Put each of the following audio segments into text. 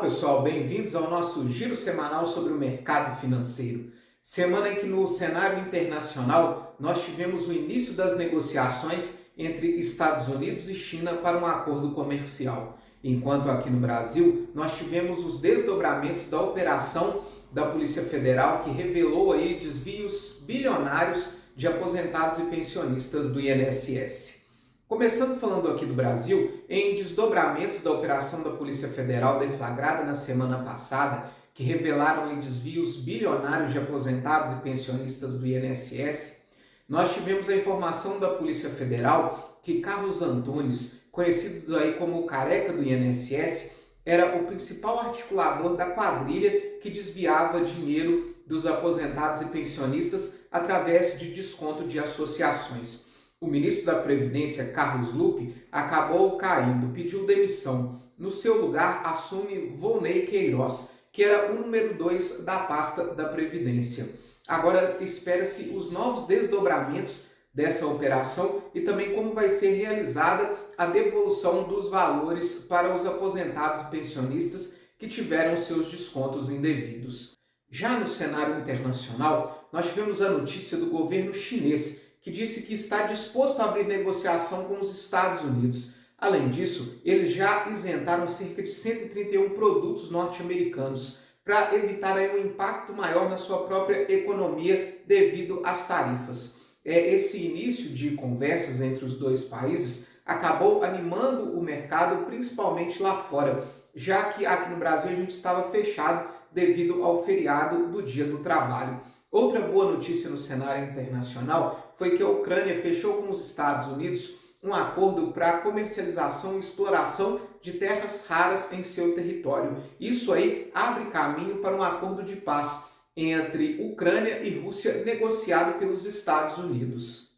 Pessoal, bem-vindos ao nosso giro semanal sobre o mercado financeiro. Semana em que no cenário internacional nós tivemos o início das negociações entre Estados Unidos e China para um acordo comercial. Enquanto aqui no Brasil nós tivemos os desdobramentos da operação da Polícia Federal que revelou aí desvios bilionários de aposentados e pensionistas do INSS. Começando falando aqui do Brasil, em desdobramentos da operação da Polícia Federal deflagrada na semana passada, que revelaram desvios bilionários de aposentados e pensionistas do INSS, nós tivemos a informação da Polícia Federal que Carlos Antunes, conhecido aí como o Careca do INSS, era o principal articulador da quadrilha que desviava dinheiro dos aposentados e pensionistas através de desconto de associações. O ministro da Previdência, Carlos Lupe, acabou caindo, pediu demissão. No seu lugar, assume Volney Queiroz, que era o número 2 da pasta da Previdência. Agora, espera-se os novos desdobramentos dessa operação e também como vai ser realizada a devolução dos valores para os aposentados e pensionistas que tiveram seus descontos indevidos. Já no cenário internacional, nós tivemos a notícia do governo chinês, que disse que está disposto a abrir negociação com os Estados Unidos. Além disso, eles já isentaram cerca de 131 produtos norte-americanos para evitar aí um impacto maior na sua própria economia devido às tarifas. Esse início de conversas entre os dois países acabou animando o mercado, principalmente lá fora, já que aqui no Brasil a gente estava fechado devido ao feriado do Dia do Trabalho. Outra boa notícia no cenário internacional foi que a Ucrânia fechou com os Estados Unidos um acordo para a comercialização e exploração de terras raras em seu território. Isso aí abre caminho para um acordo de paz entre Ucrânia e Rússia negociado pelos Estados Unidos.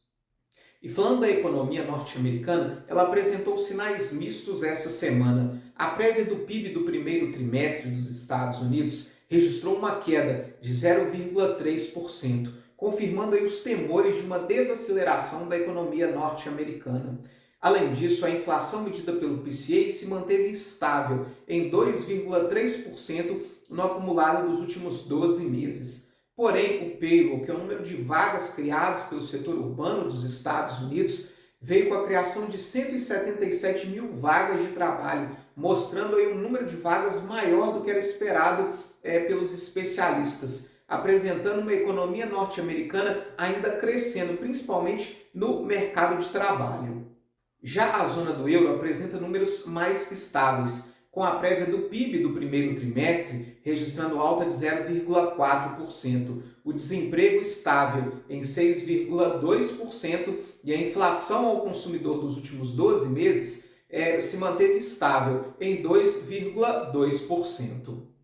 E falando da economia norte-americana, ela apresentou sinais mistos essa semana. A prévia do PIB do primeiro trimestre dos Estados Unidos registrou uma queda de 0,3%, confirmando aí os temores de uma desaceleração da economia norte-americana. Além disso, a inflação medida pelo PCA se manteve estável em 2,3% no acumulado dos últimos 12 meses. Porém, o payroll, que é o número de vagas criadas pelo setor urbano dos Estados Unidos, veio com a criação de 177 mil vagas de trabalho, mostrando aí um número de vagas maior do que era esperado pelos especialistas, apresentando uma economia norte-americana ainda crescendo, principalmente no mercado de trabalho. Já a zona do euro apresenta números mais estáveis, com a prévia do PIB do primeiro trimestre registrando alta de 0,4%, o desemprego estável em 6,2% e a inflação ao consumidor dos últimos 12 meses se manteve estável em 2,2%.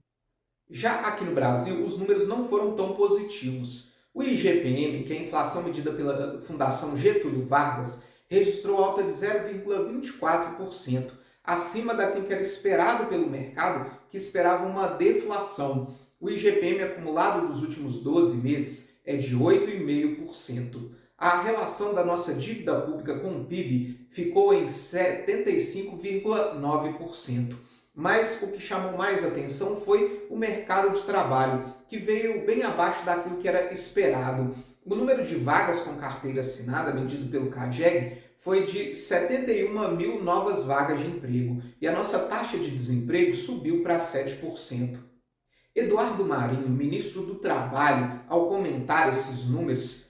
Já aqui no Brasil, os números não foram tão positivos. O IGPM, que é a inflação medida pela Fundação Getúlio Vargas, registrou alta de 0,24%, acima daquilo que era esperado pelo mercado, que esperava uma deflação. O IGPM acumulado dos últimos 12 meses é de 8,5%. A relação da nossa dívida pública com o PIB ficou em 75,9%. Mas o que chamou mais atenção foi o mercado de trabalho, que veio bem abaixo daquilo que era esperado. O número de vagas com carteira assinada, medido pelo CAGED, foi de 71 mil novas vagas de emprego e a nossa taxa de desemprego subiu para 7%. Eduardo Marinho, ministro do Trabalho, ao comentar esses números,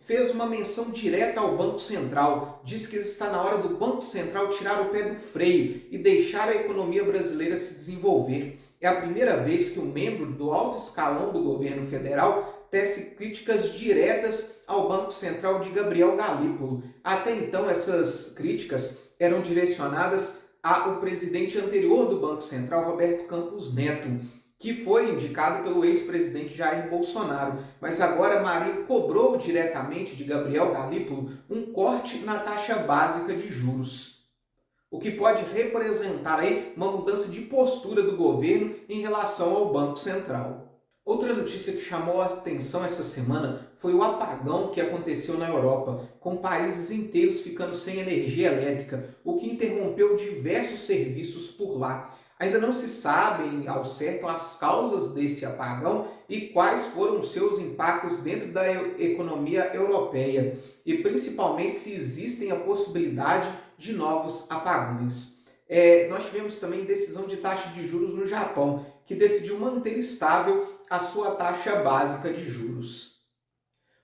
fez uma menção direta ao Banco Central, diz que está na hora do Banco Central tirar o pé do freio e deixar a economia brasileira se desenvolver. É a primeira vez que um membro do alto escalão do governo federal tece críticas diretas ao Banco Central de Gabriel Galípolo. Até então, essas críticas eram direcionadas ao presidente anterior do Banco Central, Roberto Campos Neto, que foi indicado pelo ex-presidente Jair Bolsonaro. Mas agora Marinho cobrou diretamente de Gabriel Galípolo um corte na taxa básica de juros, o que pode representar aí uma mudança de postura do governo em relação ao Banco Central. Outra notícia que chamou a atenção essa semana foi o apagão que aconteceu na Europa, com países inteiros ficando sem energia elétrica, o que interrompeu diversos serviços por lá. Ainda não se sabem ao certo as causas desse apagão e quais foram seus impactos dentro da economia europeia, e principalmente se existem a possibilidade de novos apagões. Nós tivemos também decisão de taxa de juros no Japão, que decidiu manter estável a sua taxa básica de juros.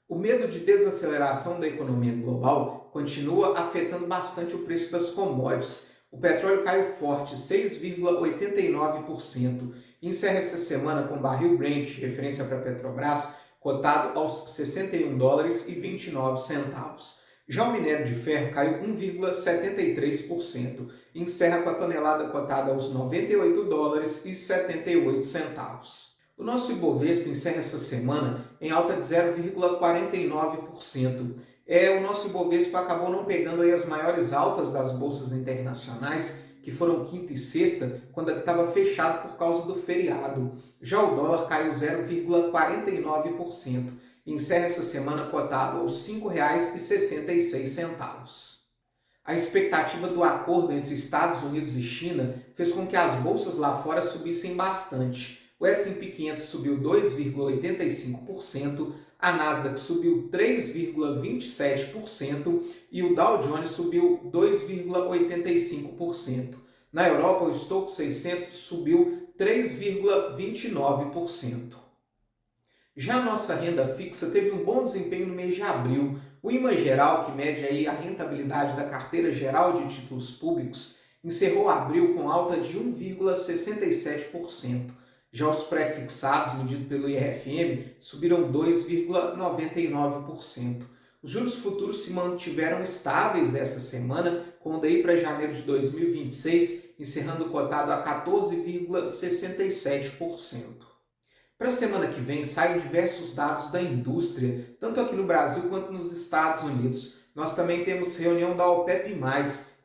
O medo de desaceleração da economia global continua afetando bastante o preço das commodities. O petróleo caiu forte, 6,89%. Encerra essa semana com o barril Brent, referência para a Petrobras, cotado aos US$ 61,29. Já o minério de ferro caiu 1,73%. Encerra com a tonelada cotada aos US$ 98,78. O nosso Ibovespa encerra essa semana em alta de 0,49%. O nosso Ibovespa acabou não pegando aí as maiores altas das bolsas internacionais, que foram quinta e sexta, quando estava fechado por causa do feriado. Já o dólar caiu 0,49% e encerra essa semana cotado aos R$ 5,66. A expectativa do acordo entre Estados Unidos e China fez com que as bolsas lá fora subissem bastante. O S&P 500 subiu 2,85%, a Nasdaq subiu 3,27% e o Dow Jones subiu 2,85%. Na Europa, o Stoxx 600 subiu 3,29%. Já a nossa renda fixa teve um bom desempenho no mês de abril. O IMA Geral, que mede aí a rentabilidade da carteira geral de títulos públicos, encerrou abril com alta de 1,67%. Já os pré-fixados, medidos pelo IRFM, subiram 2,99%. Os juros futuros se mantiveram estáveis essa semana, com o DI para janeiro de 2026 encerrando cotado a 14,67%. Para a semana que vem, saem diversos dados da indústria, tanto aqui no Brasil quanto nos Estados Unidos. Nós também temos reunião da OPEP+,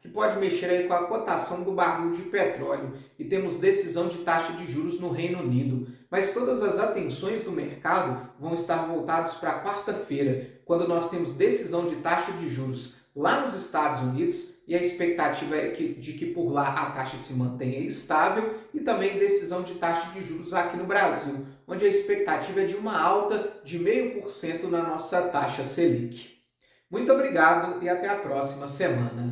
que pode mexer aí com a cotação do barril de petróleo, e temos decisão de taxa de juros no Reino Unido. Mas todas as atenções do mercado vão estar voltadas para quarta-feira, quando nós temos decisão de taxa de juros lá nos Estados Unidos, e a expectativa é de que por lá a taxa se mantenha estável, e também decisão de taxa de juros aqui no Brasil, onde a expectativa é de uma alta de 0,5% na nossa taxa Selic. Muito obrigado e até a próxima semana.